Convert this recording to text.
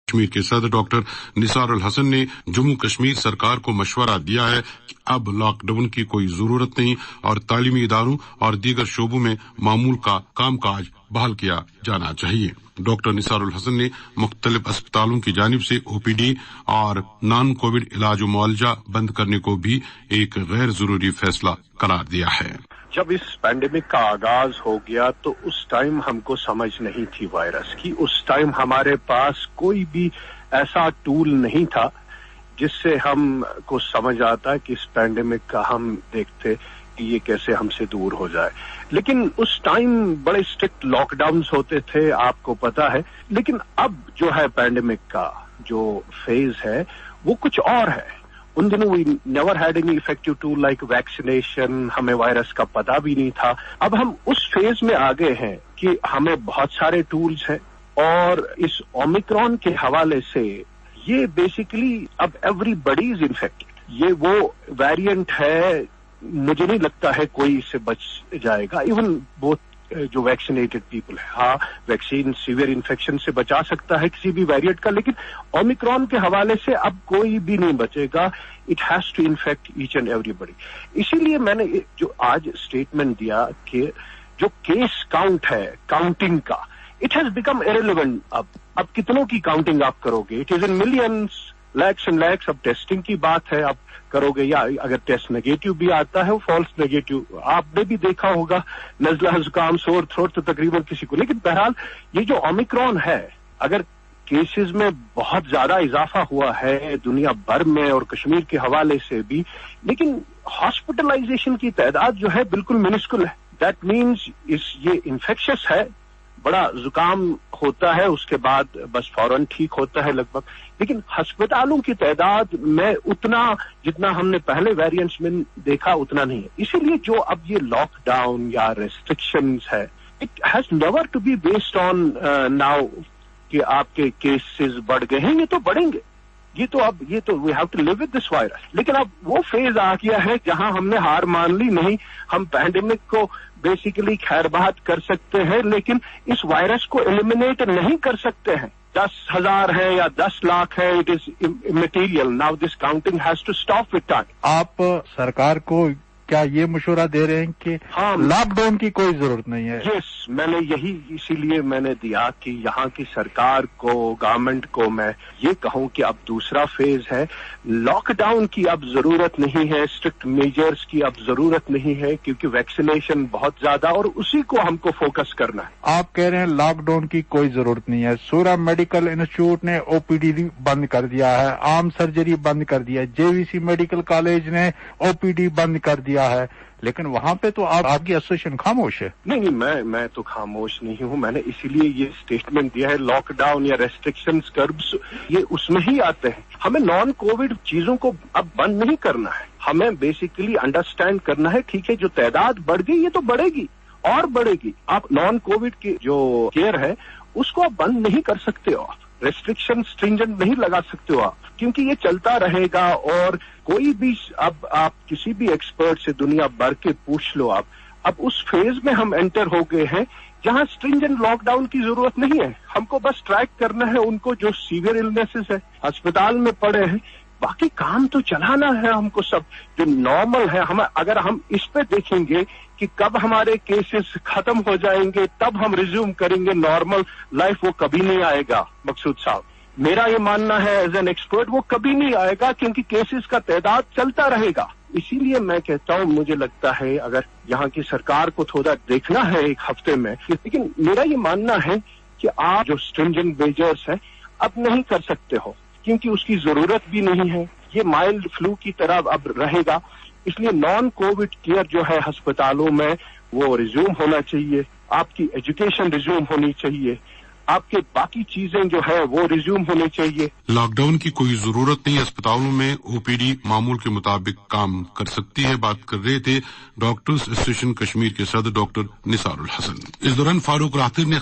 کشمیر کے صدر ڈاکٹر نثار الحسن نے جموں کشمیر سرکار کو مشورہ دیا ہے کہ اب لاک ڈاؤن کی کوئی ضرورت نہیں اور تعلیمی اداروں اور دیگر شعبوں میں معمول کا کام کاج بحال کیا جانا چاہیے۔ ڈاکٹر نثار الحسن نے مختلف اسپتالوں کی جانب سے او پی ڈی اور نان کووڈ علاج و معالجہ بند کرنے کو بھی ایک غیر ضروری فیصلہ قرار دیا ہے۔ جب اس پینڈیمک کا آغاز ہو گیا تو اس ٹائم ہم کو سمجھ نہیں تھی وائرس کی، اس ٹائم ہمارے پاس کوئی بھی ایسا ٹول نہیں تھا جس سے ہم کو سمجھ آتا کہ اس پینڈیمک کا ہم دیکھتے کہ یہ کیسے ہم سے دور ہو جائے۔ لیکن اس ٹائم بڑے اسٹرکٹ لاک ڈاؤنز ہوتے تھے، آپ کو پتا ہے، لیکن اب جو ہے پینڈیمک کا جو فیز ہے وہ کچھ اور ہے۔ ان دنوں we never had any effective tool like vaccination, ہمیں وائرس کا پتہ بھی نہیں تھا۔ اب ہم اس فیز میں آگے ہیں کہ ہمیں بہت سارے ٹولز ہیں، اور اس اومیکرون کے حوالے سے یہ بیسیکلی اب ایوری بڈی از انفیکٹڈ، یہ وہ ویریئنٹ ہے، مجھے نہیں لگتا ہے کوئی اس سے بچ جائے گا، ایون بوتھ جو ویکسینیٹڈ پیپل ہے۔ ہاں، ویکسین سیویئر انفیکشن سے بچا سکتا ہے کسی بھی ویریئنٹ کا، لیکن اومیکرون کے حوالے سے اب کوئی بھی نہیں بچے گا۔ It has to infect each and everybody. اسی لیے میں نے جو آج اسٹیٹمنٹ دیا کہ جو کیس کاؤنٹ ہے، کاؤنٹنگ کا، اٹ ہیز بیکم ایرریلیونٹ۔ اب کتنوں کی کاؤنٹنگ آپ کرو گے؟ It is in millions, lakhs and lakhs. اب ٹیسٹنگ کی بات ہے، آپ کرو گے، یا اگر ٹیسٹ نیگیٹو بھی آتا ہے وہ فالس نیگیٹو، آپ نے بھی دیکھا ہوگا نزلہ زکام سور تھروٹ تو تقریباً کسی کو۔ لیکن بہرحال یہ جو اومیکرون ہے، اگر کیسز میں بہت زیادہ اضافہ ہوا ہے دنیا بھر میں اور کشمیر کے حوالے سے بھی، لیکن ہاسپٹلائزیشن کی تعداد جو ہے بالکل منسکل ہے۔ دیٹ مینز یہ انفیکشس ہے، بڑا زکام ہوتا ہے، اس کے بعد بس فوراً ٹھیک ہوتا ہے لگ بھگ، لیکن ہسپتالوں کی تعداد میں اتنا جتنا ہم نے پہلے ویریئنٹس میں دیکھا اتنا نہیں ہے۔ اسی لیے جو اب یہ لاک ڈاؤن یا ریسٹرکشنز ہے، it has never to be based on now کہ آپ کے کیسز بڑھ گئے ہیں، یہ تو بڑھیں گے، یہ تو we have to live with this virus. لیکن اب وہ فیز آ گیا ہے جہاں ہم نے ہار مان لی، نہیں ہم پینڈیمک کو بیسیکلی خیر بات کر سکتے ہیں لیکن اس وائرس کو ایلیمینیٹ نہیں کر سکتے ہیں۔ 10,000 ہے یا 10 لاکھ ہے، it is immaterial. Now this counting has to stop with time. آپ سرکار کو کیا یہ مشورہ دے رہے ہیں کہ لاک ڈاؤن کی کوئی ضرورت نہیں ہے؟ یس، میں نے اسی لیے میں نے دیا کہ یہاں کی سرکار کو، گورنمنٹ کو میں یہ کہوں کہ اب دوسرا فیز ہے، لاک ڈاؤن کی اب ضرورت نہیں ہے، اسٹرکٹ میجرز کی اب ضرورت نہیں ہے، کیونکہ ویکسینیشن بہت زیادہ اور اسی کو ہم کو فوکس کرنا ہے۔ آپ کہہ رہے ہیں لاک ڈاؤن کی کوئی ضرورت نہیں ہے، سورا میڈیکل انسٹیٹیوٹ نے او پی ڈی بند کر دیا ہے، عام سرجری بند کر دیا ہے، جے وی سی میڈیکل کالج نے او پی ڈی بند کر دیا ہے، لیکن وہاں پہ تو آپ کی ایسوسیشن خاموش ہے۔ نہیں، میں تو خاموش نہیں ہوں، میں نے اسی لیے یہ اسٹیٹمنٹ دیا ہے۔ لاک ڈاؤن یا ریسٹرکشنز کربس یہ اس میں ہی آتے ہیں۔ ہمیں نان کووڈ چیزوں کو اب بند نہیں کرنا ہے، ہمیں بیسیکلی انڈرسٹینڈ کرنا ہے، ٹھیک ہے جو تعداد بڑھ گئی یہ تو بڑھے گی اور بڑھے گی۔ آپ نان کووڈ کی جو کیئر ہے اس کو آپ بند نہیں کر سکتے ہو، آپ ریسٹرکشن اسٹرینجنٹ نہیں لگا سکتے ہو آپ، کیونکہ یہ چلتا رہے گا۔ اور کوئی بھی اب آپ کسی بھی ایکسپرٹ سے دنیا بھر کے پوچھ لو، آپ اب اس فیز میں ہم انٹر ہو گئے ہیں جہاں اسٹرینجنٹ لاک ڈاؤن کی ضرورت نہیں ہے، ہم کو بس ٹریک کرنا ہے ان کو جو سیویئر النیسز ہے، ہسپتال میں پڑے ہیں، باقی کام تو چلانا ہے ہم کو، سب جو نارمل ہے۔ اگر ہم اس پہ دیکھیں گے کہ کب ہمارے کیسز ختم ہو جائیں گے تب ہم ریزیوم کریں گے نارمل لائف، وہ کبھی نہیں آئے گا مقصود صاحب، میرا یہ ماننا ہے ایز این ایکسپرٹ، وہ کبھی نہیں آئے گا کیونکہ کیسز کا تعداد چلتا رہے گا۔ اسی لیے میں کہتا ہوں، مجھے لگتا ہے اگر یہاں کی سرکار کو تھوڑا دیکھنا ہے ایک ہفتے میں، لیکن میرا یہ ماننا ہے کہ آپ جو اسٹرینجنٹ میجرز ہیں اب نہیں کر سکتے ہو، کیونکہ اس کی ضرورت بھی نہیں ہے، یہ مائلڈ فلو کی طرح اب رہے گا۔ اس لیے نان کووڈ کیئر جو ہے ہسپتالوں میں وہ ریزیوم ہونا چاہیے، آپ کی ایجوکیشن ریزیوم ہونی چاہیے، آپ کے باقی چیزیں جو ہے وہ ریزیوم ہونے چاہیے۔ لاک ڈاؤن کی کوئی ضرورت نہیں، اسپتالوں میں او پی ڈی معمول کے مطابق کام کر سکتی ہے، بات کر رہے تھے ڈاکٹرز ایسوسی ایشن کشمیر کے صدر ڈاکٹر نثار الحسن۔ اس دوران فاروق راہتر نے